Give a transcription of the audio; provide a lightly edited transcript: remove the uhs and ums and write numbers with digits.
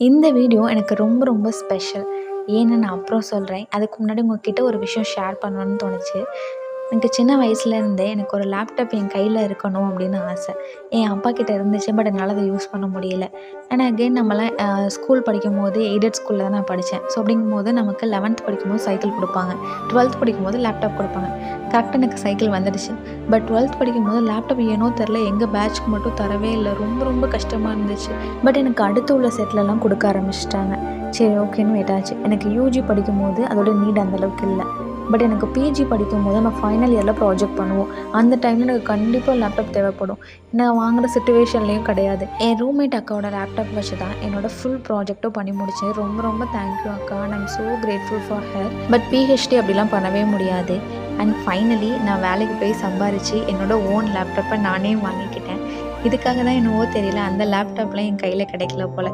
இந்த வீடியோ எனக்கு ரொம்ப ரொம்ப ஸ்பெஷல். ஏன்னு நான் அப்புறம் சொல்கிறேன். அதுக்கு முன்னாடி உங்ககிட்ட ஒரு விஷயம் ஷேர் பண்ணணும்னு தோணுச்சு. எனக்கு சின்ன வயசுலேருந்தே எனக்கு ஒரு லேப்டாப் என் கையில் இருக்கணும் அப்படின்னு ஆசை. என் அப்பா கிட்ட இருந்துச்சு. பட் என்னால் அதை யூஸ் பண்ண முடியல. ஏன்னா அகெயின் நம்மலாம் ஸ்கூல் படிக்கும்போது எய்டட் ஸ்கூலில் தான் நான் படித்தேன். ஸோ அப்படிங்கும்போது நமக்கு 11th படிக்கும்போது சைக்கிள் கொடுப்பாங்க. 12th படிக்கும்போது லேப்டாப் கொடுப்பாங்க. கரெக்டாக எனக்கு சைக்கிள் வந்துடுச்சு. பட் 12th படிக்கும்போது லேப்டாப் ஏனோ தெரில எங்கள் பேட்ச்க்கு மட்டும் தரவே இல்லை. ரொம்ப ரொம்ப கஷ்டமாக இருந்துச்சு. பட் எனக்கு அடுத்து உள்ள செட்லலாம் கொடுக்க ஆரம்பிச்சிட்டாங்க. சரி ஓகேன்னு விட்டாச்சு. எனக்கு யூஜி படிக்கும்போது அதோட நீட் அந்தளவுக்கு இல்லை. பட் எனக்கு பிஜி படிக்கும்போது நான் ஃபைனல் இயரில் ப்ராஜெக்ட் பண்ணுவோம். அந்த டைமில் எனக்கு கண்டிப்பாக லேப்டாப் தேவைப்படும். நான் வாங்குகிற சிச்சுவேஷன்லேயும் கிடையாது. என் ரூம்மேட் அக்காவோட லேப்டாப் வச்சு தான் என்னோடய ஃபுல் ப்ராஜெக்ட்டும் பண்ணி முடித்தேன். ரொம்ப ரொம்ப தேங்க்யூ அக்கா. I am so grateful for her. But PhD அப்படிலாம் பண்ணவே முடியாது. அண்ட் ஃபைனலி நான் வேலைக்கு போய் சம்பாரித்து என்னோடய ஓன் லேப்டாப்பை நானே வாங்கிக்கிட்டேன். இதுக்காக தான் என்னவோ தெரியல அந்த லேப்டாப்லாம் என் கையில் கிடைக்கல போல்.